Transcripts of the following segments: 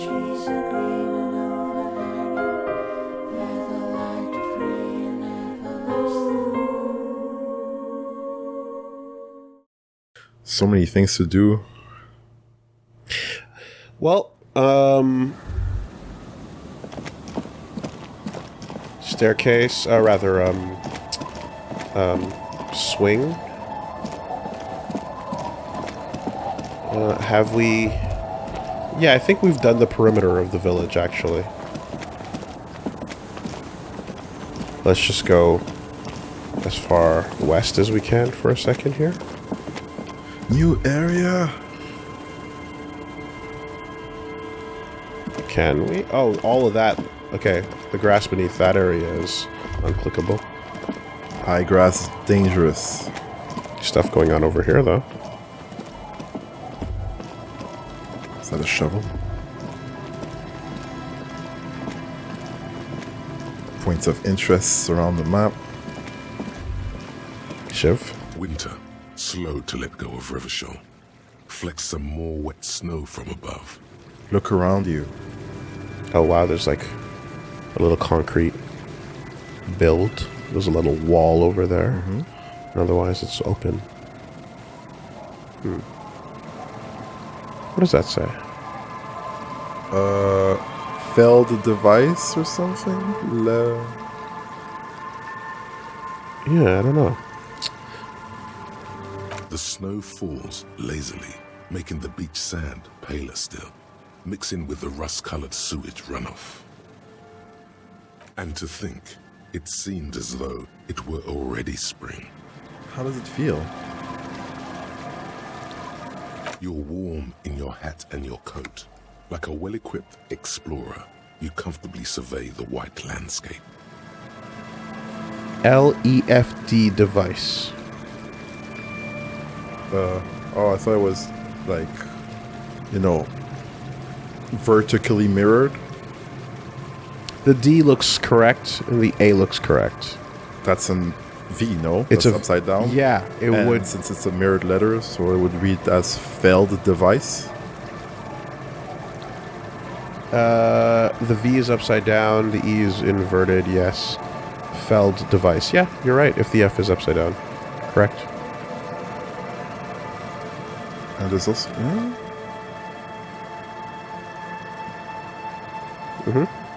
trees are green and overhanging, where the light free and everlasting. So many things to do. Well, staircase, swing. Have we... Yeah, I think we've done the perimeter of the village, actually. Let's just go as far west as we can for a second here. New area. Can we? Oh, all of that. Okay, the grass beneath that area is unclickable. High grass is dangerous. Stuff going on over here, though. Is that a shovel? Points of interest around the map. Shiv? Winter, slow to let go of Rivershore. Flex some more wet snow from above. Look around you. Oh, wow, there's like a little concrete build. There's a little wall over there. Mm-hmm. And otherwise, it's open. What does that say? Failed device or something? Yeah, I don't know. The snow falls lazily, making the beach sand paler still, mixing with the rust-colored sewage runoff. And to think, it seemed as though it were already spring. How does it feel? You're warm in your hat and your coat. Like a well-equipped explorer, you comfortably survey the white landscape. LEFD device. I thought it was like, vertically mirrored. The D looks correct, and the A looks correct. That's an V, no? It's That's upside down. Yeah, it And would. since it's a mirrored letter, so it would read as failed device. The V is upside down, the E is inverted, yes. Feld device. Yeah, you're right, if the F is upside down. Correct. And there's also...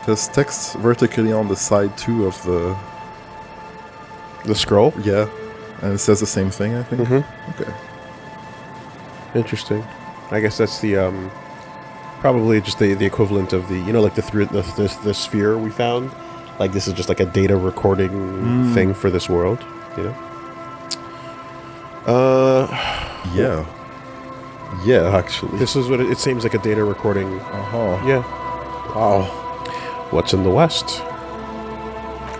There's text vertically on the side too of the... The scroll? Yeah. And it says the same thing, I think. Okay. Interesting. I guess that's the, probably just the equivalent of the, like the sphere we found. Like, this is just like a data recording thing for this world, Yeah. Yeah, actually. This is what it seems like, a data recording. Uh-huh. Yeah. Wow. What's in the west?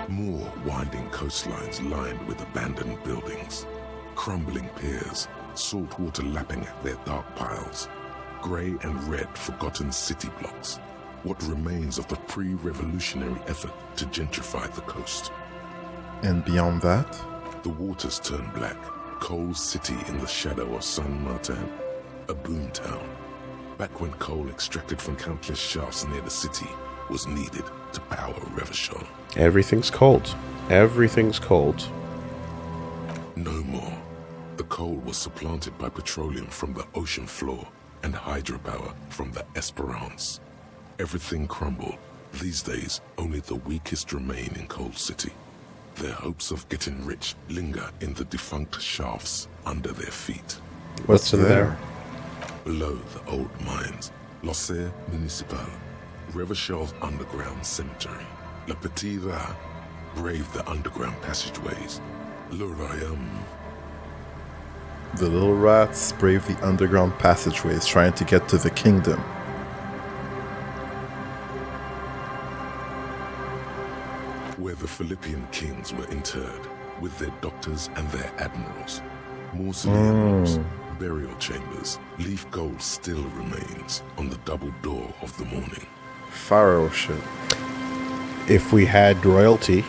More winding coastlines lined with abandoned buildings, crumbling piers, salt water lapping at their dark piles, grey and red forgotten city blocks, what remains of the pre-revolutionary effort to gentrify the coast. And beyond that? The waters turn black, Coal City in the shadow of San Martin, a boom town. Back when coal extracted from countless shafts near the city was needed to power Rivershore. Everything's cold. Everything's cold. No more. The coal was supplanted by petroleum from the ocean floor and hydropower from the Esperance. Everything crumbled. These days, only the weakest remain in Coal City. Their hopes of getting rich linger in the defunct shafts under their feet. What's in there? Below the old mines, L'Océan Municipal, Revachel's underground cemetery. La Petite Rat braved the underground passageways. Le Royaume. The little rats brave the underground passageways trying to get to the kingdom. Where the Philippian kings were interred, with their doctors and their admirals. Mausoleum rooms, burial chambers, leaf gold still remains on the double door of the morning. Pharaoh shit. If we had royalty,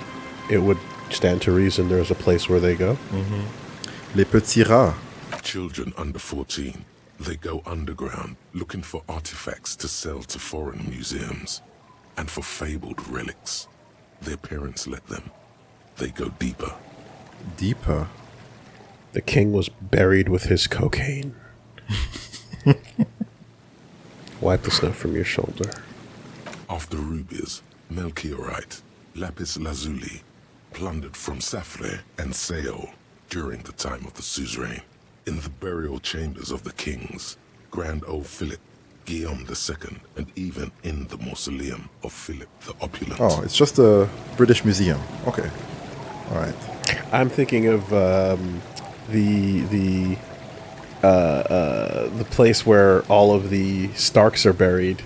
it would stand to reason there's a place where they go. Les petits rats. Children under 14, They go underground looking for artifacts to sell to foreign museums and for fabled relics. Their parents let them. They go deeper. Deeper. The king was buried with his cocaine. Wipe the snow from your shoulder. After rubies, melchiorite, lapis lazuli, plundered from Safre and Seol during the time of the suzerain, in the burial chambers of the kings, Grand Old Philip, Guillaume II, and even in the mausoleum of Philip the Opulent. Oh, it's just a British museum. Okay. All right. I'm thinking of the place where all of the Starks are buried.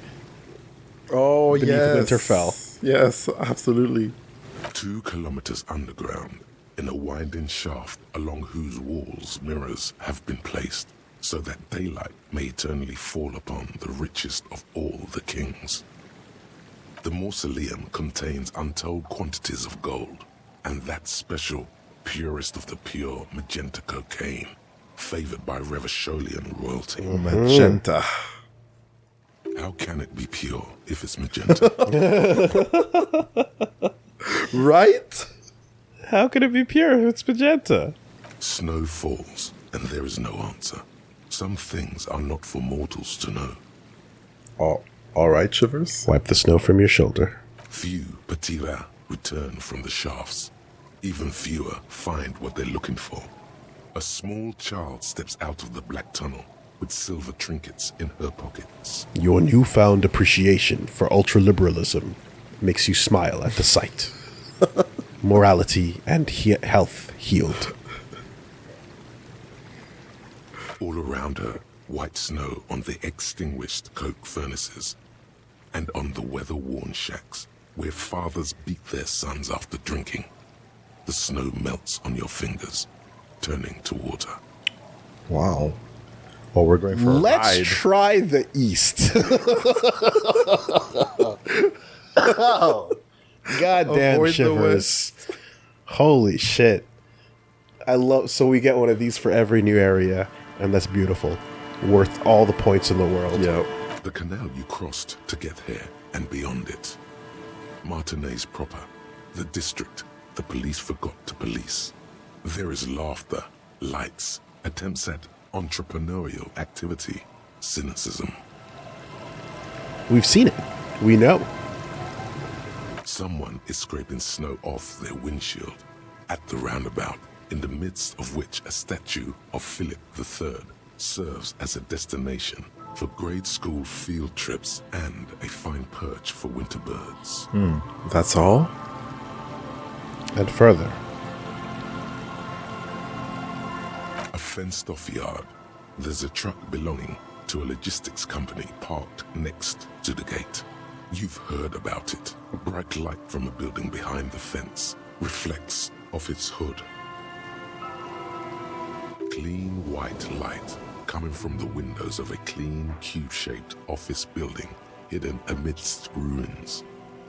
Oh, Beneath yes. Winterfell. Yes, absolutely. 2 kilometers underground, in a winding shaft along whose walls mirrors have been placed, so that daylight may eternally fall upon the richest of all the kings. The mausoleum contains untold quantities of gold, and that special, purest of the pure magenta cocaine, favored by Revacholian royalty. Magenta. How can it be pure if it's magenta? Right? How could it be pure if it's magenta? Snow falls, and there is no answer. Some things are not for mortals to know. Oh, all right, Shivers. Wipe the snow from your shoulder. Few Petira return from the shafts. Even fewer find what they're looking for. A small child steps out of the black tunnel with silver trinkets in her pockets. Your newfound appreciation for ultraliberalism makes you smile at the sight. Morality and health healed. All around her, white snow on the extinguished coke furnaces and on the weather-worn shacks where fathers beat their sons after drinking. The snow melts on your fingers, turning to water. Wow. Well, we're going for a ride. Try the East. Goddamn Avoid the Shivers. Holy shit. So we get one of these for every new area, and that's beautiful. Worth all the points in the world. Yep. The canal you crossed to get here and beyond it. Martinez proper, the district the police forgot to police. There is laughter, lights, attempts at entrepreneurial activity, cynicism. We've seen it. We know. Someone is scraping snow off their windshield at the roundabout, in the midst of which a statue of Philip III serves as a destination for grade school field trips and a fine perch for winter birds. That's all? And further. A fenced-off yard. There's a truck belonging to a logistics company parked next to the gate. You've heard about it. A bright light from a building behind the fence reflects off its hood. Clean white light coming from the windows of a clean cube-shaped office building hidden amidst ruins.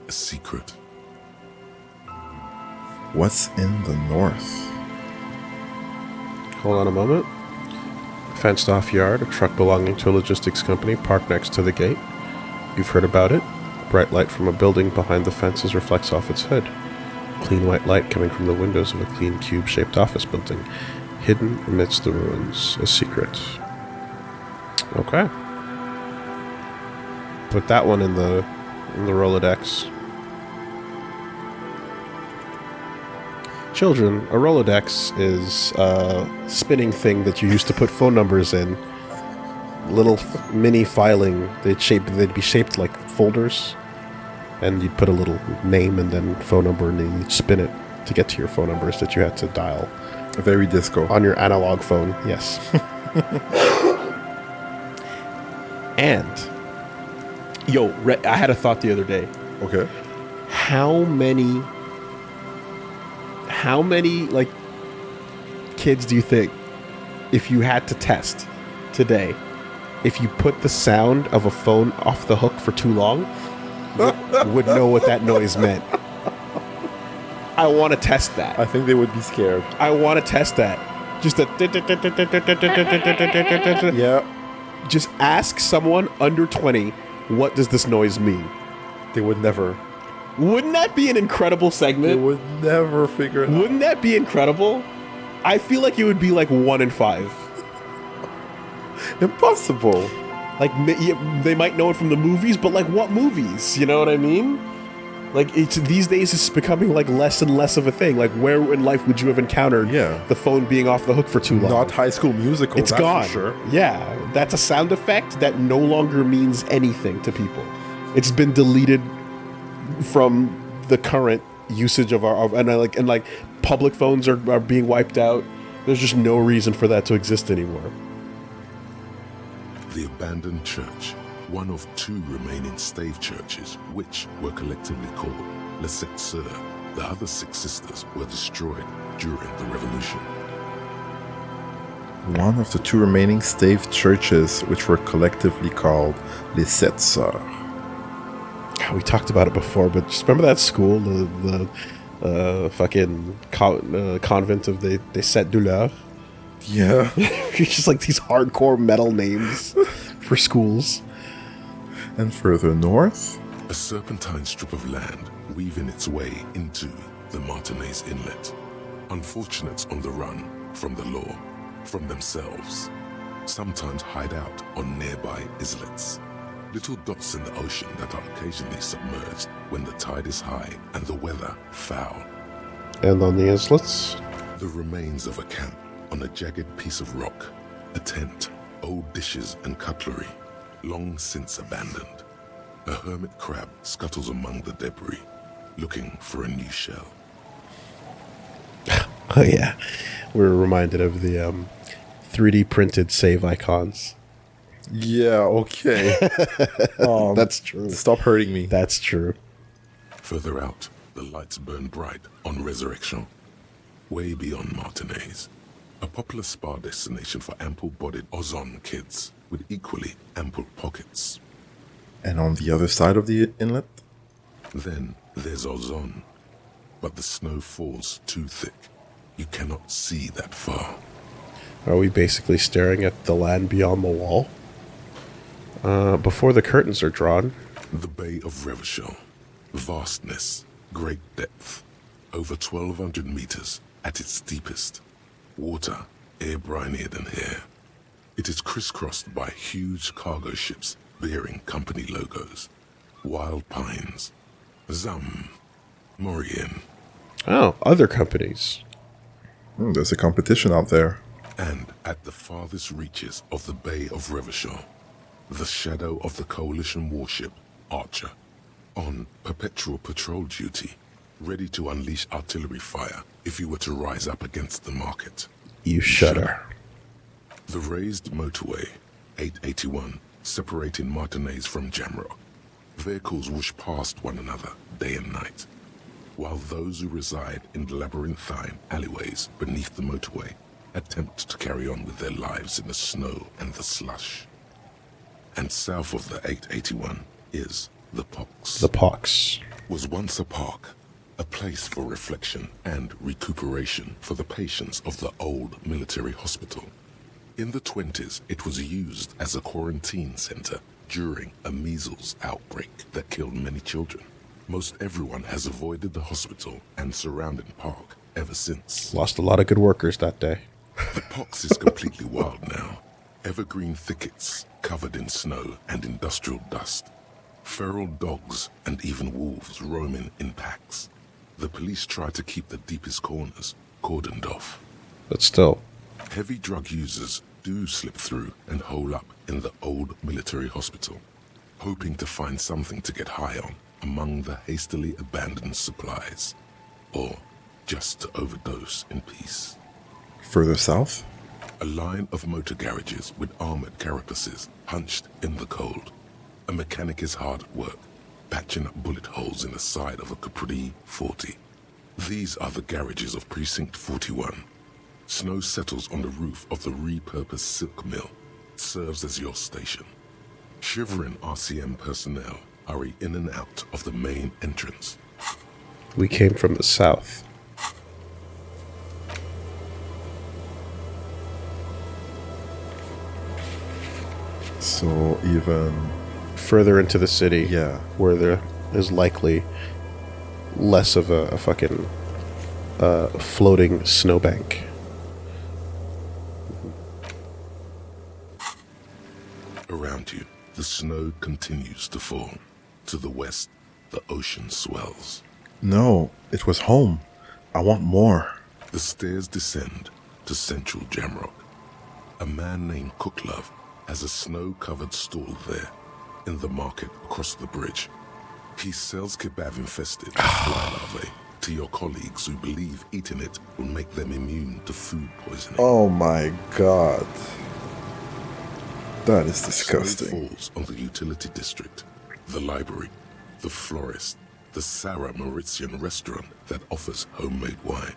A secret. What's in the north? Hold on a moment. Fenced off yard, a truck belonging to a logistics company parked next to the gate. You've heard about it. Bright light from a building behind the fences reflects off its hood. Clean white light coming from the windows of a clean cube-shaped office building, hidden amidst the ruins. A secret. Okay. Put that one in the Rolodex. Children, a Rolodex is a spinning thing that you used to put phone numbers in. Little mini filing. They'd be shaped like folders, and you'd put a little name and then phone number, and then you'd spin it to get to your phone numbers that you had to dial Very disco. on your analog phone. Yes. And I had a thought the other day. Okay. How many like kids do you think, if you had to test today, if you put the sound of a phone off the hook for too long, would know what that noise meant? I want to test that. I think they would be scared. I want to test that. Just a Yeah. ask someone under 20, what does this noise mean? They would never. Wouldn't that be an incredible They segment? would never figure it out. Wouldn't that be incredible? I feel like it would be like 1 in 5. Impossible. Like, they might know it from the movies, but like what movies? You know what I mean? Like, it's these days it's becoming like less and less of a thing. Like, where in life would you have encountered the phone being off the hook for too long? Not High School Musical. It's that's gone. For sure. Yeah, that's a sound effect that no longer means anything to people. It's been deleted from the current usage of our and public phones are being wiped out. There's just no reason for that to exist anymore. The abandoned church, one of 2 remaining stave churches, which were collectively called Les Sept Sœurs. The other 6 sisters were destroyed during the Revolution. One of the 2 remaining stave churches, which were collectively called Les Sept Sœurs. We talked about it before, but just remember that school, the fucking convent of the Sept Douleurs? Yeah. It's just like these hardcore metal names for schools. And further north? A serpentine strip of land weaving its way into the Martinez Inlet. Unfortunates on the run from the law, from themselves, sometimes hide out on nearby islets. Little dots in the ocean that are occasionally submerged when the tide is high and the weather foul. And on the islets? The remains of a camp on a jagged piece of rock, a tent, old dishes and cutlery, long since abandoned. A hermit crab scuttles among the debris, looking for a new shell. Oh yeah, we're reminded of the 3D printed save icons. Yeah, okay. That's true. Stop hurting me. That's true. Further out, the lights burn bright on Resurrection, way beyond Martinez. A popular spa destination for ample-bodied Ozon kids with equally ample pockets. And on the other side of the inlet? Then there's Ozon, but the snow falls too thick. You cannot see that far. Are we basically staring at the land beyond the wall? Before the curtains are drawn. The Bay of Revachol. Vastness, great depth. Over 1,200 meters at its deepest. Water, air brinier than hair. It is crisscrossed by huge cargo ships bearing company logos. Wild Pines, Zam, Mauryan. Oh, other companies. There's a competition out there. And at the farthest reaches of the Bay of Revachol, the shadow of the Coalition warship, Archer, on perpetual patrol duty, ready to unleash artillery fire if you were to rise up against the market. You shudder. The raised motorway, 881, separating Martinez from Jamrock. Vehicles whoosh past one another day and night, while those who reside in labyrinthine alleyways beneath the motorway attempt to carry on with their lives in the snow and the slush. And south of the 881 is the Pox. The Pox was once a park, a place for reflection and recuperation for the patients of the old military hospital. In the 20s, it was used as a quarantine center during a measles outbreak that killed many children. Most everyone has avoided the hospital and surrounding park ever since. Lost a lot of good workers that day. The Pox is completely wild now. Evergreen thickets covered in snow and industrial dust. Feral dogs and even wolves roaming in packs. The police try to keep the deepest corners cordoned off. But still. Heavy drug users do slip through and hole up in the old military hospital, hoping to find something to get high on among the hastily abandoned supplies, or just to overdose in peace. Further south? A line of motor garages with armored carapaces hunched in the cold. A mechanic is hard at work, patching up bullet holes in the side of a Capri 40. These are the garages of Precinct 41. Snow settles on the roof of the repurposed silk mill. It serves as your station. Shivering RCM personnel hurry in and out of the main entrance. We came from the south. So even further into the city, Yeah. where there is likely less of a fucking floating snowbank. Around you, the snow continues to fall. To the west, the ocean swells. no, it was home. I want more. The stairs descend to central Jamrock. A man named Cooklove has a snow-covered stall there, in the market across the bridge. He sells kebab-infested fly larvae to your colleagues who believe eating it will make them immune to food poisoning. Oh my god. That is Snow disgusting. falls on the utility district, the library, the florist, the Sarah Mauritian restaurant that offers homemade wine,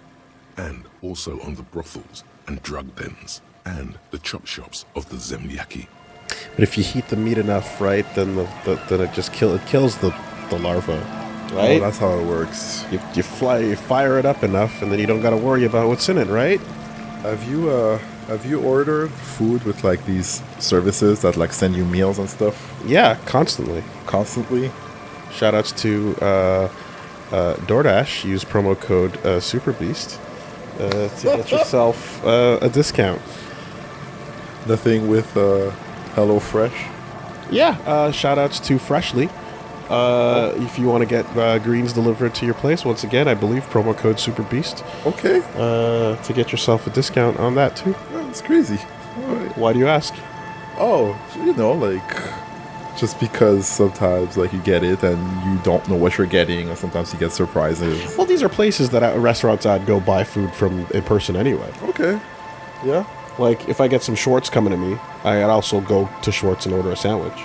and also on the brothels and drug dens, and the chop shops of the Zemlyaki. But if you heat the meat enough, right, then then it just kills the larva, Oh, right? that's how it works. you fire it up enough, and then you don't got to worry about what's in it, right? Have you ordered food with like these services that like send you meals and stuff Yeah, constantly. constantly? Shoutouts to DoorDash. Use promo code SuperBeast to get yourself a discount. Nothing with HelloFresh. Yeah, shoutouts to Freshly. If you want to get greens delivered to your place, once again, I believe promo code SuperBeast Okay, to get yourself a discount on that too. that's crazy. All right. Why do you ask? Oh, you know, like just because sometimes like you get it and you don't know what you're getting, or sometimes you get surprises. Well, these are places that restaurants I'd go buy food from in person anyway. Okay, yeah. Like, if I get some Schwartz coming to me, I'd also go to Schwartz and order a sandwich.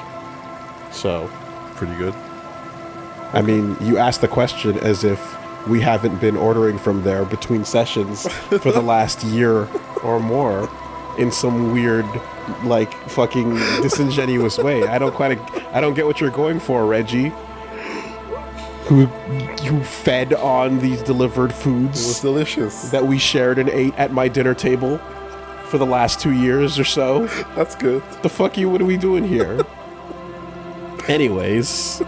So, Pretty good. I mean, you asked the question as if we haven't been ordering from there between sessions for the last year or more in some weird, like, fucking disingenuous way. I don't get what you're going for, Reggie. Who you fed on these delivered It was foods delicious. that we shared and ate at my dinner table for the last 2 years or so. That's good. The fuck you? What are we doing here? Anyways,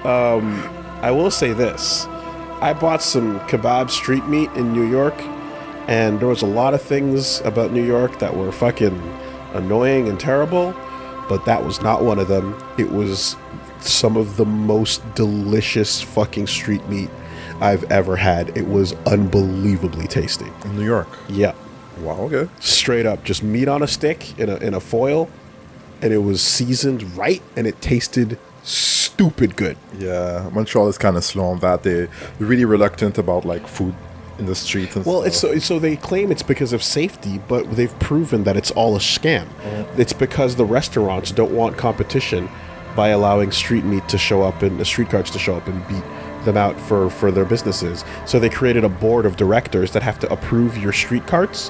I will say this. I bought some kebab street meat in New York, and there was a lot of things about New York that were fucking annoying and terrible, but that was not one of them. It was some of the most delicious fucking street meat I've ever had. It was unbelievably tasty. In New York. Yeah. Wow. Okay. Straight up, just meat on a stick in a foil, and it was seasoned right, and it tasted stupid good. Yeah, Montreal is kind of slow on that. They're really reluctant about like food in the street and Well, stuff. it's so they claim it's because of safety, but they've proven that it's all a scam. It's because the restaurants don't want competition by allowing street meat to show up and street carts to show up and beat them out for their businesses. So they created a board of directors that have to approve your street carts,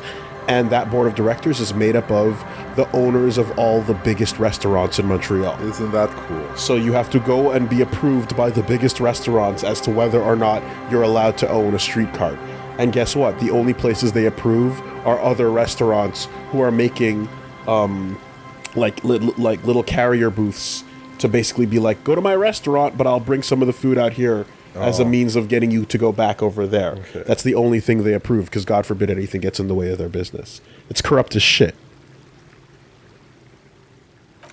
and that board of directors is made up of the owners of all the biggest restaurants in Montreal. Isn't that cool? So you have to go and be approved by the biggest restaurants as to whether or not you're allowed to own a street cart. And guess what? The only places they approve are other restaurants who are making like little carrier booths to basically be like, go to my restaurant, but I'll bring some of the food out here as a means of getting you to go back over there. Okay. That's the only thing they approve, because God forbid anything gets in the way of their business. It's corrupt as shit.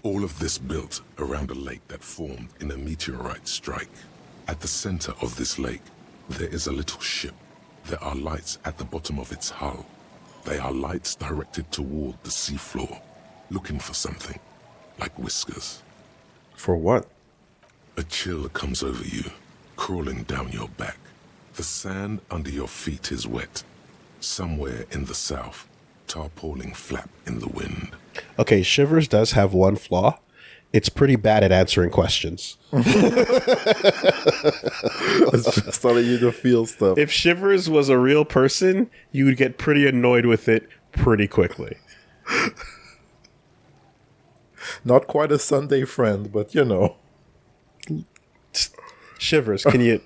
All of this built around a lake that formed in a meteorite strike. At the center of this lake, there is a little ship. There are lights at the bottom of its hull. They are lights directed toward the seafloor, looking for something, like whiskers. For what? A chill comes over you, crawling down your back. The sand under your feet is wet. Somewhere in the south, tarpaulin flap in the wind. Okay, Shivers does have one flaw. It's pretty bad at answering questions. It's just telling you to feel stuff. If Shivers was a real person, you would get pretty annoyed with it pretty quickly. Not quite a Sunday friend, but you know. Shivers, can you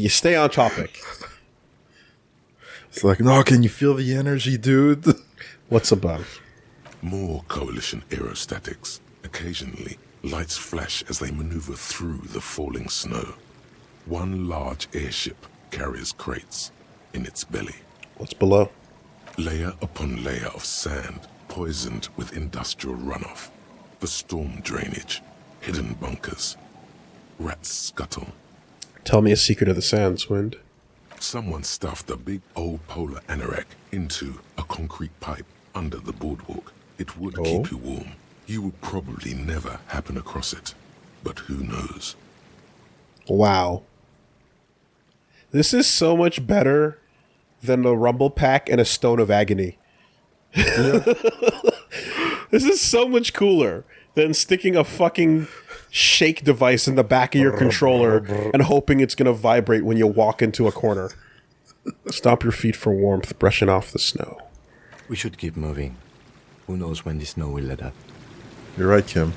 stay on topic? It's like, no, can you feel the energy, dude? What's above? More coalition aerostatics. Occasionally, lights flash as they maneuver through the falling snow. One large airship carries crates in its belly. What's below? Layer upon layer of sand, poisoned with industrial runoff. The storm drainage, hidden bunkers. Rats scuttle. Tell me a secret of the sands, Wind. Someone stuffed a big old polar anorak into a concrete pipe under the boardwalk. It would keep you warm. You would probably never happen across it. But who knows? Wow. This is so much better than the Rumble Pack and a Stone of Agony. This is so much cooler than sticking a fucking shake device in the back of your controller and hoping it's going to vibrate when you walk into a corner. Stomp your feet for warmth, brushing off the snow. We should keep moving. Who knows when the snow will let up. You're right, Kim.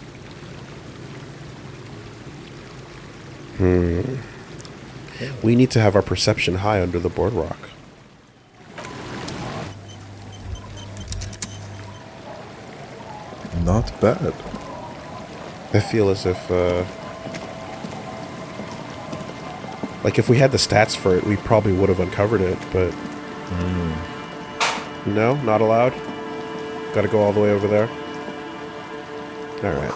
We need to have our perception high under the boardwalk. Not bad. I feel as if, like if we had the stats for it, we probably would have uncovered it, but... No? Not allowed? Gotta go all the way over there? Alright.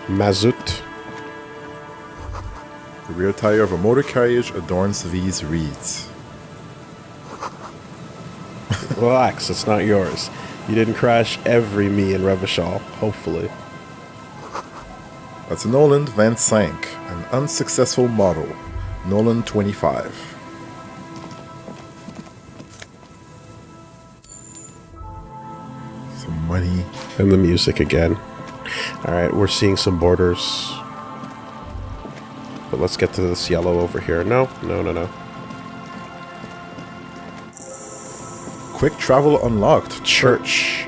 Mazout. The rear tire of a motor carriage adorns these reeds. Relax, it's not yours. You didn't crash every me in Revachol, hopefully. That's a Nolan 25, an unsuccessful model. Nolan 25. Some money. And the music again. Alright, we're seeing some borders. But let's get to this yellow over here. No. Quick travel unlocked. Church.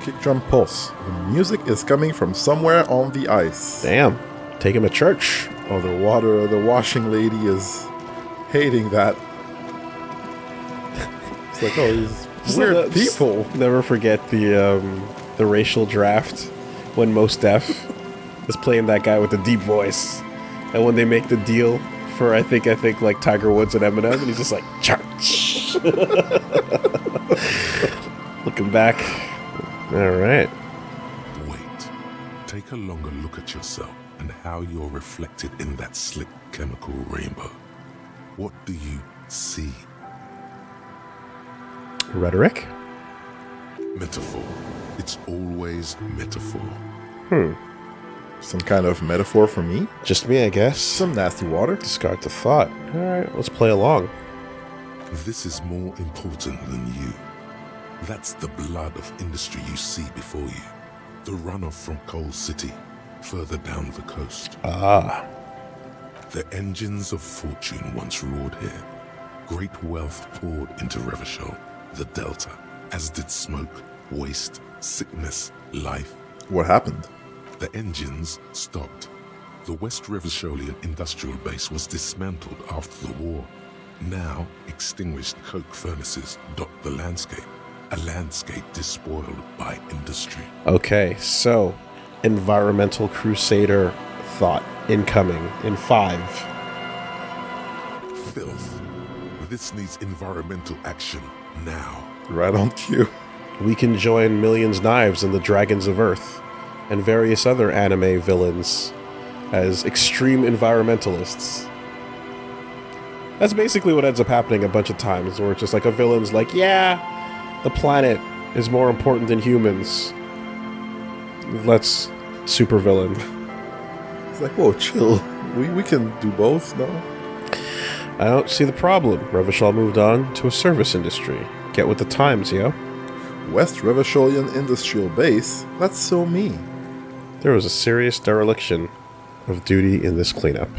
Kick drum pulse. The music is coming from somewhere on the ice. Damn. Take him to church. Oh, the washing lady is hating that. It's like, oh, these weird people. Never forget the racial draft when Mos Def is playing that guy with the deep voice, and when they make the deal for I think like Tiger Woods and Eminem, and he's just like church. Looking back, all right. Wait. Take a longer look at yourself and how you're reflected in that slick chemical rainbow. What do you see? Rhetoric. Metaphor. It's always metaphor. Some kind of metaphor for me? Just me, I guess. Some nasty water? Discard the thought. All right, let's play along. This is more important than you. That's the blood of industry you see before you. The runoff from Coal City, further down the coast. Ah. The engines of fortune once roared here. Great wealth poured into Revachol, the Delta, as did smoke, waste, sickness, life. What happened? The engines stopped. The West Revacholian industrial base was dismantled after the war. Now, extinguished coke furnaces dot the landscape, a landscape despoiled by industry. Okay, so environmental crusader thought incoming in 5. Filth. This needs environmental action now. Right on cue. We can join Millions Knives and the Dragons of Earth and various other anime villains as extreme environmentalists. That's basically what ends up happening a bunch of times, where it's just like a villain's like, yeah, the planet is more important than humans. Let's supervillain. It's like, whoa, chill. We can do both, no? I don't see the problem. Revachol moved on to a service industry. Get with the times, yo. West Revacholian Industrial Base? That's so me. There was a serious dereliction of duty in this cleanup.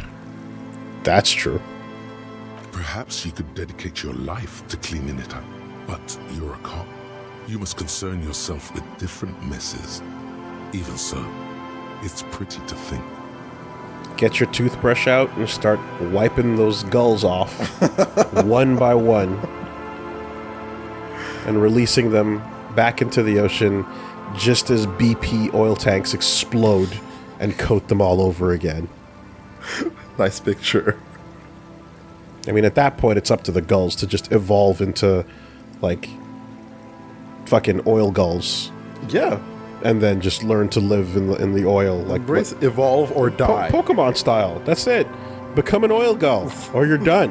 That's true. Perhaps you could dedicate your life to cleaning it up, but you're a cop. You must concern yourself with different messes. Even so, it's pretty to think. Get your toothbrush out and start wiping those gulls off one by one and releasing them back into the ocean just as BP oil tanks explode and coat them all over again. Nice picture. I mean, at that point, it's up to the gulls to just evolve into, like, fucking oil gulls. Yeah. And then just learn to live in the oil. Like, Embrace, evolve, or die. Pokemon style. That's it. Become an oil gull, or you're done.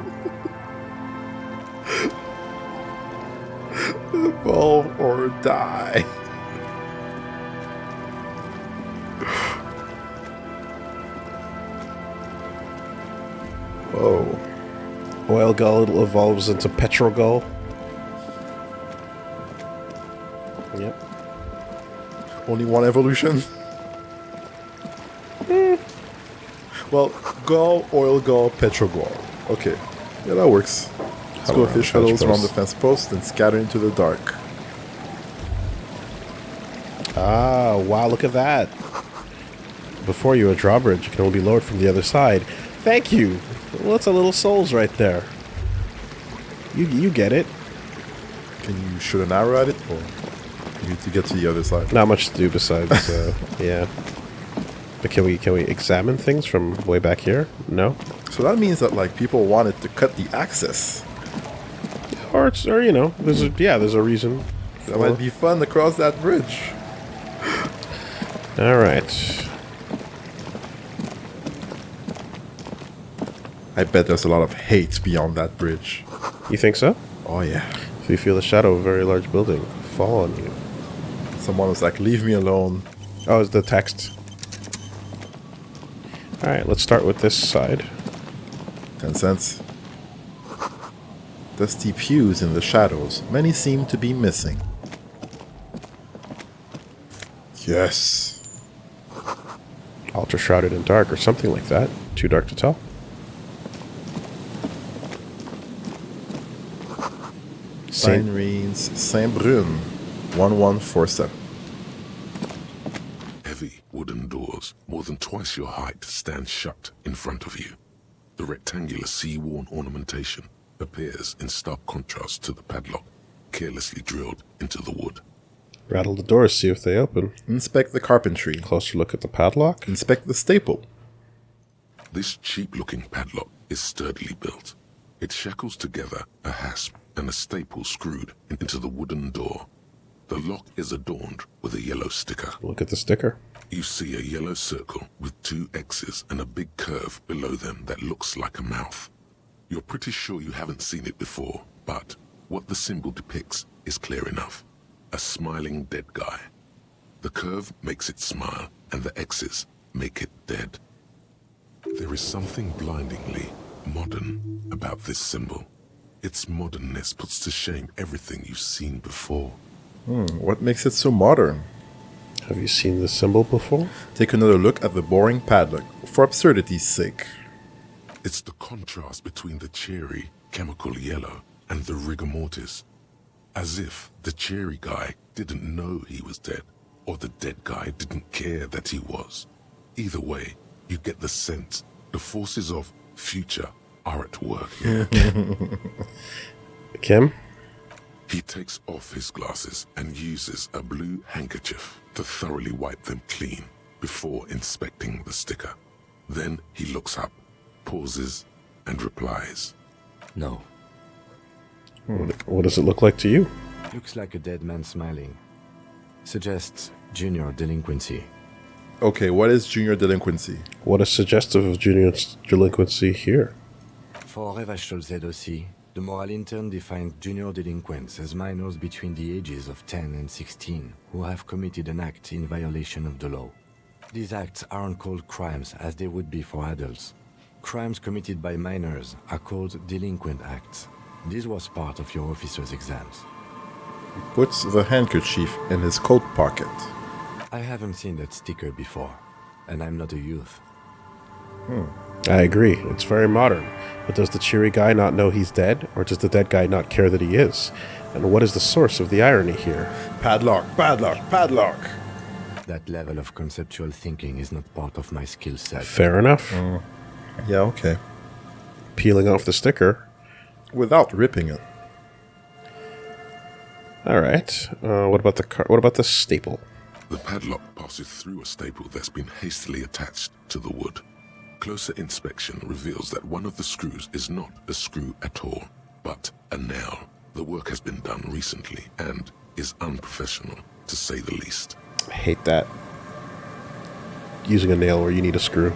Evolve or die. Whoa. Oil gull evolves into petrol gull. Yep. Only one evolution? Well, gull, oil gull, petrol gull. Okay. Yeah, that works. Let's go fish huddles around the fence post and scatter into the dark. Ah, wow, look at that. Before you, a drawbridge can only be lowered from the other side. Thank you. Well, that's a little souls right there. You get it. Can you shoot an arrow at it? Or you need to get to the other side? Not much to do besides, yeah. But can we examine things from way back here? No? So that means that, like, people wanted to cut the access. Or you know, there's a reason. That might be fun to cross that bridge. Alright. I bet there's a lot of hate beyond that bridge. You think so? Oh, yeah. So you feel the shadow of a very large building fall on you. Someone was like, leave me alone. Oh, it's the text. Alright, let's start with this side. 10 cents. Dusty pews in the shadows. Many seem to be missing. Yes. Altar shrouded in dark or something like that. Too dark to tell. Sign reads Saint-Brun 1147. Heavy wooden doors, more than twice your height, stand shut in front of you. The rectangular sea-worn ornamentation appears in stark contrast to the padlock, carelessly drilled into the wood. Rattle the doors, see if they open. Inspect the carpentry. Closer look at the padlock. Inspect the staple. This cheap-looking padlock is sturdily built. It shackles together a hasp and a staple screwed into the wooden door. The lock is adorned with a yellow sticker. Look at the sticker. You see a yellow circle with 2 X's and a big curve below them that looks like a mouth. You're pretty sure you haven't seen it before, but what the symbol depicts is clear enough. A smiling dead guy. The curve makes it smile, and the X's make it dead. There is something blindingly modern about this symbol. Its modernness puts to shame everything you've seen before. What makes it so modern? Have you seen this symbol before? Take another look at the boring padlock, for absurdity's sake. It's the contrast between the cheery, chemical yellow and the rigor mortis. As if the cheery guy didn't know he was dead, or the dead guy didn't care that he was. Either way, you get the sense the forces of future are at work here. Kim? He takes off his glasses and uses a blue handkerchief to thoroughly wipe them clean before inspecting the sticker. Then he looks up, pauses, and replies. No. What does it look like to you? Looks like a dead man smiling. Suggests junior delinquency. Okay, what is junior delinquency? What is suggestive of junior delinquency here? For Revachol ZOC, the moral intern defined junior delinquents as minors between the ages of 10 and 16 who have committed an act in violation of the law. These acts aren't called crimes as they would be for adults. Crimes committed by minors are called delinquent acts. This was part of your officer's exams. He puts the handkerchief in his coat pocket. I haven't seen that sticker before, and I'm not a youth. I agree. It's very modern. But does the cheery guy not know he's dead? Or does the dead guy not care that he is? And what is the source of the irony here? Padlock, padlock, padlock. That level of conceptual thinking is not part of my skill set. Fair enough. Yeah, okay. Peeling off the sticker. Without ripping it. All right. What about the staple? The padlock passes through a staple that's been hastily attached to the wood. Closer inspection reveals that one of the screws is not a screw at all, but a nail. The work has been done recently and is unprofessional, to say the least. I hate that. Using a nail where you need a screw.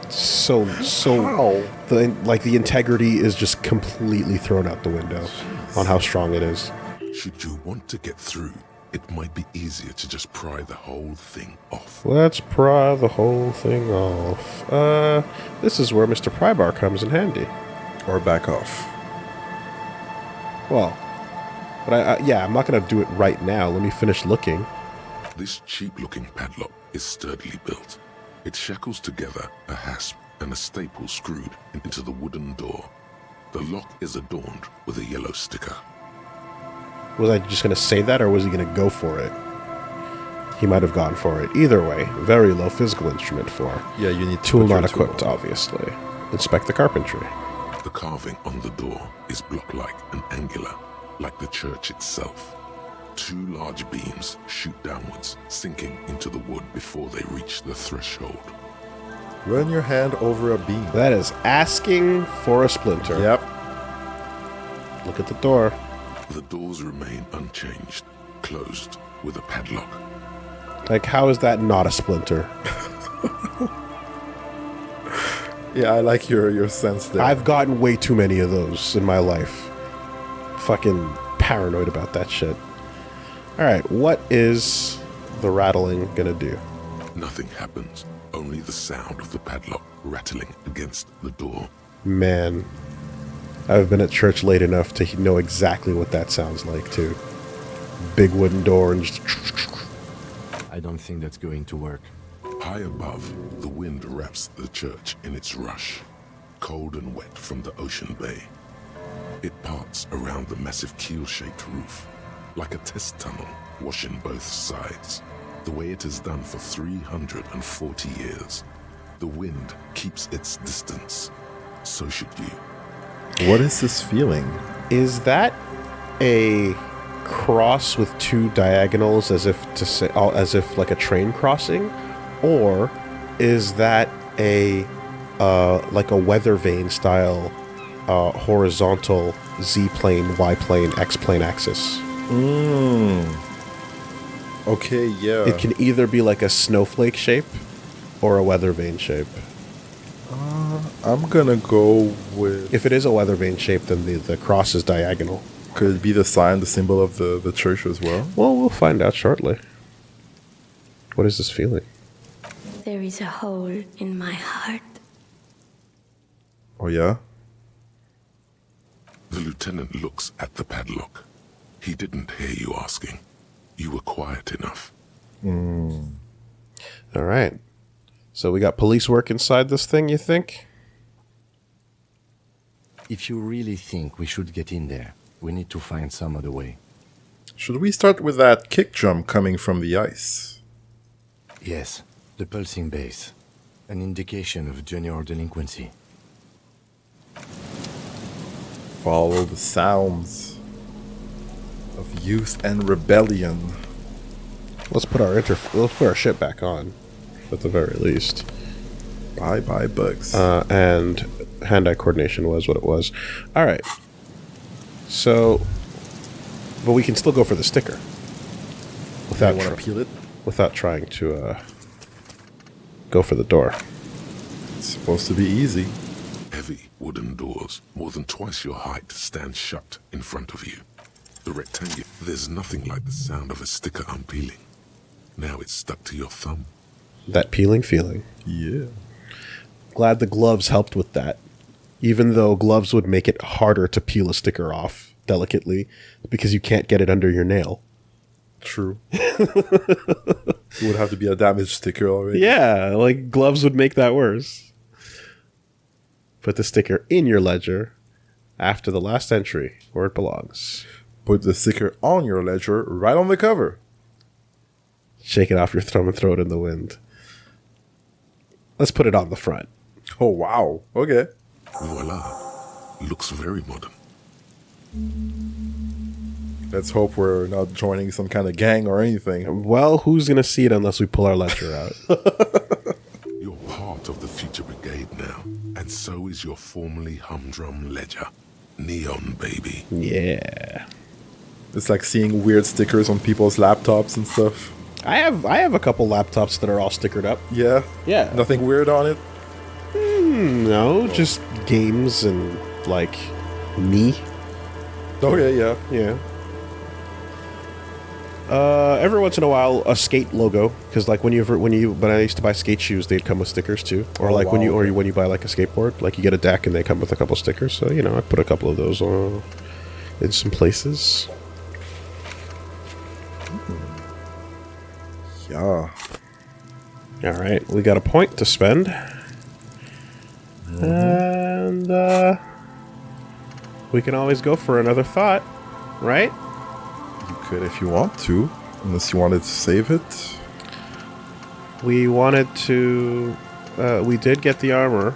so How? the integrity is just completely thrown out the window on how strong it is. Should you want to get through, it might be easier to just pry the whole thing off. Let's pry the whole thing off. This is where Mr. Prybar comes in handy. Or back off. Well, but I'm not going to do it right now. Let me finish looking. This cheap-looking padlock is sturdily built. It shackles together a hasp and a staple screwed into the wooden door. The lock is adorned with a yellow sticker. Was I just going to say that, or was he going to go for it? He might have gone for it. Either way, very low physical instrument for. Yeah, you need to Tool put your not tool. equipped, obviously. Inspect the carpentry. The carving on the door is block-like and angular, like the church itself. Two large beams shoot downwards, sinking into the wood before they reach the threshold. Run your hand over a beam. That is asking for a splinter. Yep. Look at the door. The doors remain unchanged, closed with a padlock. Like, how is that not a splinter? Yeah, I like your sense there. I've gotten way too many of those in my life. Fucking paranoid about that shit. Alright, what is the rattling gonna do? Nothing happens, only the sound of the padlock rattling against the door. Man, I've been at church late enough to know exactly what that sounds like, too. Big wooden door and just... I don't think that's going to work. High above, the wind wraps the church in its rush, cold and wet from the ocean bay. It parts around the massive keel-shaped roof, like a test tunnel washing both sides, the way it has done for 340 years. The wind keeps its distance. So should you. What is this feeling? Is that a cross with two diagonals as if to say, as if like a train crossing? Or is that a like a weather vane style horizontal Z-plane, Y-plane, X-plane axis? Okay, yeah. It can either be like a snowflake shape or a weather vane shape. I'm gonna go with... If it is a weather vane shape, then the cross is diagonal. Could it be the sign, the symbol of the church as well? Well, we'll find out shortly. What is this feeling? There is a hole in my heart. Oh, yeah? The lieutenant looks at the padlock. He didn't hear you asking. You were quiet enough. All right. So we got police work inside this thing, you think? If you really think we should get in there, we need to find some other way. Should we start with that kick jump coming from the ice? Yes, the pulsing base. An indication of junior delinquency. Follow the sounds of youth and rebellion. Let's put our shit back on, at the very least. Bye-bye, bugs. And hand-eye coordination was what it was. All right. So, but we can still go for the sticker without You want to peel it? without trying to go for the door. It's supposed to be easy. Heavy wooden doors, more than twice your height, stand shut in front of you. The rectangle, there's nothing like the sound of a sticker unpeeling. Now it's stuck to your thumb. That peeling feeling. Yeah. Glad the gloves helped with that. Even though gloves would make it harder to peel a sticker off delicately because you can't get it under your nail. True. It would have to be a damaged sticker already. Yeah, like gloves would make that worse. Put the sticker in your ledger after the last entry where it belongs. Put the sticker on your ledger right on the cover. Shake it off your thumb and throw it in the wind. Let's put it on the front. Oh, wow. Okay. Voila. Looks very modern. Let's hope we're not joining some kind of gang or anything. Well, who's gonna see it unless we pull our ledger out? You're part of the future brigade now, and so is your formerly humdrum ledger. Neon, baby. Yeah. It's like seeing weird stickers on people's laptops and stuff. I have a couple laptops that are all stickered up. Yeah? Yeah. Nothing weird on it? No, just games and like me. Okay, yeah. Yeah. Every once in a while, a skate logo, because like when I used to buy skate shoes, they'd come with stickers too. Or Oh, like when wow, you buy like a skateboard, like you get a deck and they come with a couple stickers. So I put a couple of those in some places. Yeah. All right, we got a point to spend, and we can always go for another thought, right? You could if you want to, unless you wanted to save it. We wanted to. We did get the armor,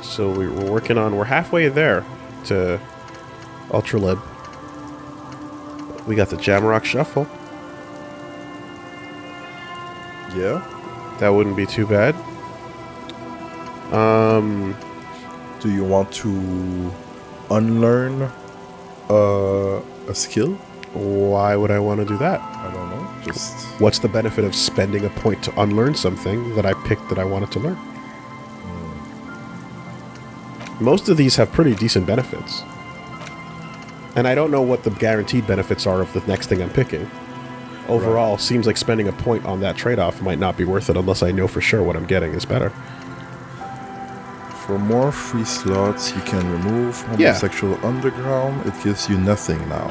so we're working on. We're halfway there to Ultra Lib. We got the Jamrock Shuffle. Yeah. That wouldn't be too bad. Do you want to unlearn a skill? Why would I want to do that? I don't know. Just What's the benefit of spending a point to unlearn something that I picked that I wanted to learn? Most of these have pretty decent benefits. And I don't know what the guaranteed benefits are of the next thing I'm picking. Overall, seems like spending a point on that trade-off might not be worth it unless I know for sure what I'm getting is better. for more free slots, you can remove Yeah. homosexual underground. It gives you nothing now.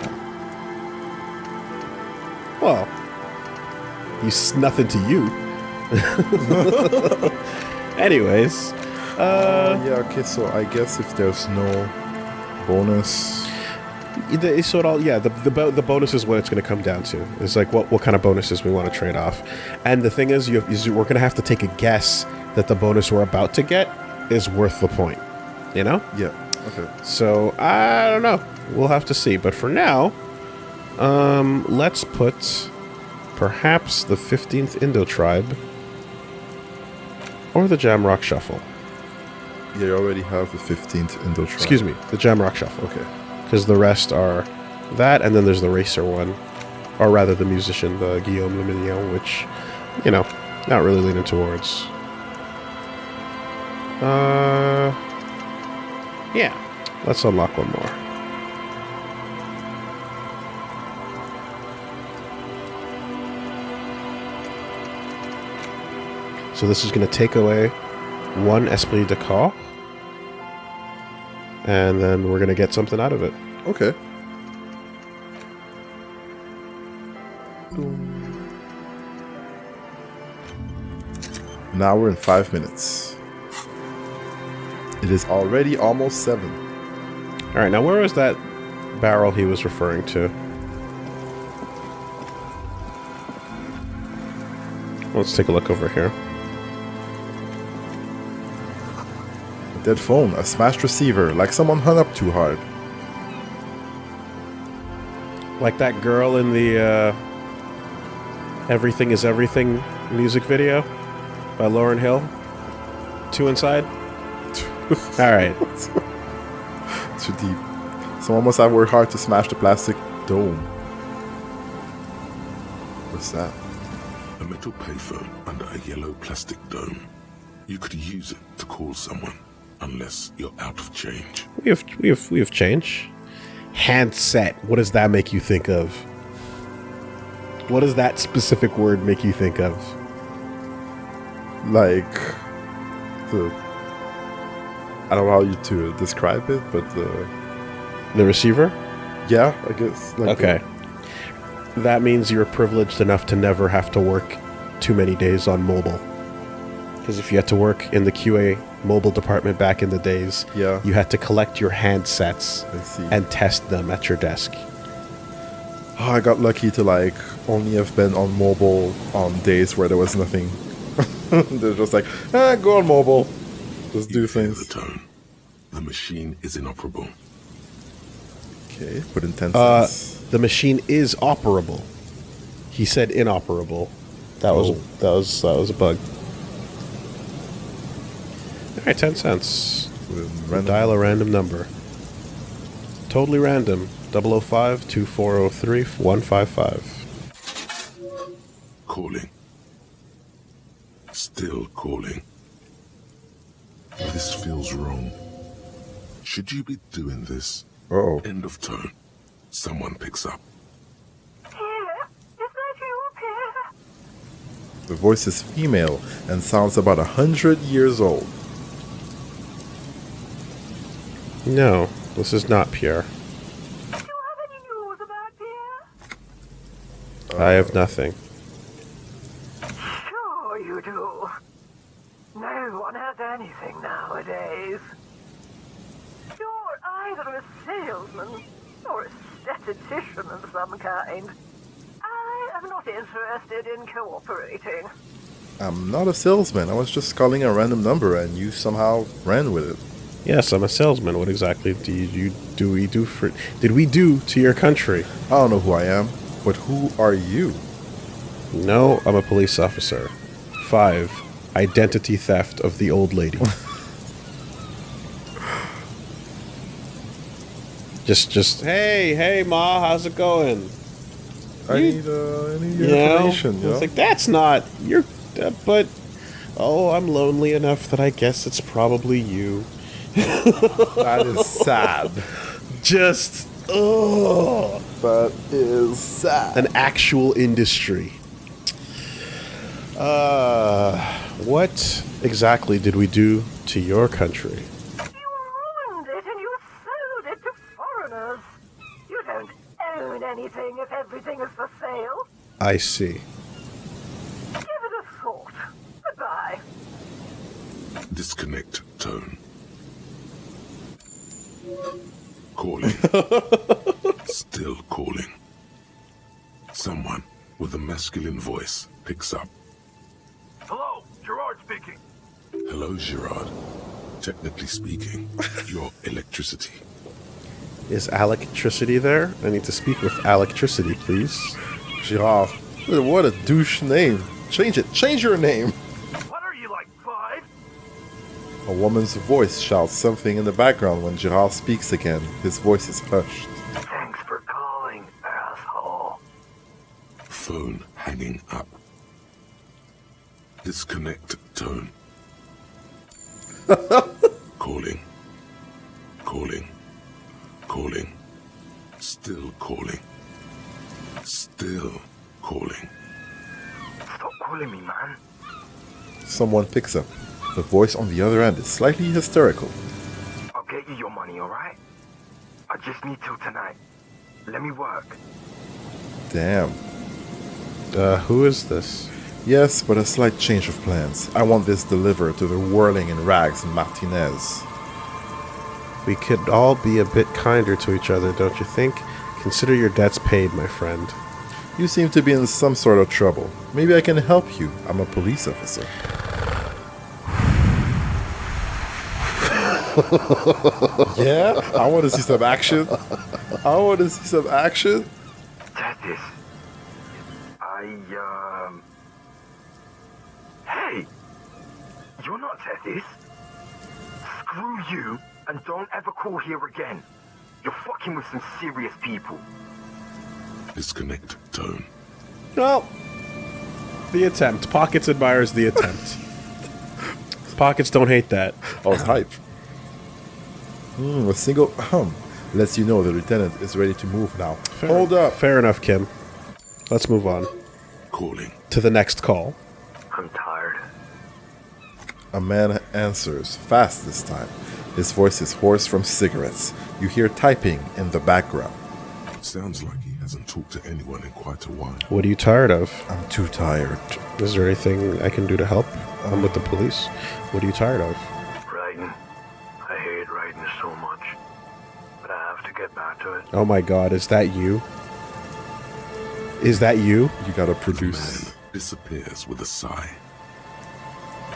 Well, nothing to you. Anyways, Yeah, okay, so I guess if there's no bonus... so it all, yeah, the bonus is what it's going to come down to. It's like what kind of bonuses we want to trade off. And the thing is, we're going to have to take a guess that the bonus we're about to get is worth the point. You know? Yeah, okay. So, I don't know. We'll have to see. But for now, let's put perhaps the 15th Indo Tribe or the Jamrock Shuffle. Yeah, you already have the 15th Indo Tribe. Excuse me, the Jamrock Shuffle. Okay. Because the rest are that, and then there's the racer one. Or rather, the musician, the Guillaume Lemignon, which, not really leaning towards. Yeah. Let's unlock one more. So this is going to take away one Esprit de Corps. And then we're going to get something out of it. Okay. Now we're in 5 minutes. It is already almost 7. All right, now where was that barrel he was referring to? Let's take a look over here. A dead phone, a smashed receiver, like someone hung up too hard. Like that girl in the Everything is Everything music video by Lauryn Hill. 2 Inside? All right. Too deep. Someone must have worked hard to smash the plastic dome. What's that? A metal payphone under a yellow plastic dome. You could use it to call someone, unless you're out of change. We have change. Handset. What does that make you think of? What does that specific word make you think of? Like the... I don't know how you to describe it, but The receiver? yeah, I guess. Like Okay. That means you're privileged enough to never have to work too many days on mobile. Because if you had to work in the QA mobile department back in the days, Yeah. you had to collect your handsets I see. and test them at your desk. Oh, I got lucky to only have been on mobile on days where there was nothing. They're just like, go on mobile. Just do You hear the things. tone. The machine is inoperable. Okay, put in 10 cents. The machine is operable. He said inoperable. That was a bug. All right, 10 cents. Dial a random number. Totally random. 005-2403-155. Calling. Still calling. This feels wrong. Should you be doing this? Uh-oh. End of tone. Someone picks up. Pierre, is that you, Pierre? The voice is female and sounds about 100 years old. No, this is not Pierre. Do you have any news about Pierre? I have nothing. Sure you do. No one has anything nowadays. You're either a salesman or a statistician of some kind. I am not interested in cooperating. I'm not a salesman. I was just calling a random number and you somehow ran with it. Yes, I'm a salesman. What exactly did we do to your country? I don't know who I am, but who are you? No, I'm a police officer. 5. Identity theft of the old lady. just hey ma, how's it going? I need your information, It's like that's not but I'm lonely enough that I guess it's probably you. That is sad. Just That is sad. an actual industry. What exactly did we do to your country? You ruined it and you sold it to foreigners. You don't own anything if everything is for sale. I see. Give it a thought. Goodbye. Disconnect tone. Calling. Still calling. Someone with a masculine voice picks up. Hello, Gerard speaking. Hello, Gerard. Technically speaking, your electricity. Is electricity there? I need to speak with electricity, please. Girard. What a douche name. Change it. Change your name. What are you, like 5? A woman's voice shouts something in the background when Girard speaks again. His voice is hushed. Thanks for calling, asshole. Phone hanging up. Disconnect tone. Calling. Calling. Calling. Still calling. Still calling. Stop calling me, man. Someone picks up. The voice on the other end is slightly hysterical. I'll get you your money, alright? I just need till tonight. Let me work. Damn. Who is this? Yes, but a slight change of plans. I want this delivered to the whirling in rags Martinez. We could all be a bit kinder to each other, don't you think? Consider your debts paid, my friend. You seem to be in some sort of trouble. Maybe I can help you. I'm a police officer. Yeah? I want to see some action. Tethys. Hey! You're not Tethys. Screw you, and don't ever call here again. You're fucking with some serious people. Disconnect tone. Well, the attempt. Pockets admires the attempt. Pockets don't hate that. I was hype. A single lets you know the lieutenant is ready to move now. Hold up. Fair enough, Kim. Let's move on Calling. to the next call. I'm tired. A man answers, fast this time. His voice is hoarse from cigarettes. You hear typing in the background. Sounds like he hasn't talked to anyone in quite a while. What are you tired of? I'm too tired. Is there anything I can do to help? I'm with the police. What are you tired of? Writing. I hate writing so much. But I have to get back to it. Oh my god, is that you? Is that you? You gotta The produce. man disappears with a sigh.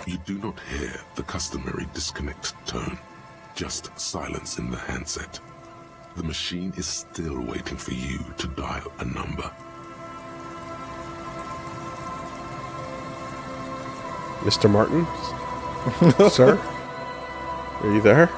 You do not hear the customary disconnect tone, just silence in the handset. The machine is still waiting for you to dial a number. Mr. Martin? Sir? Are you there?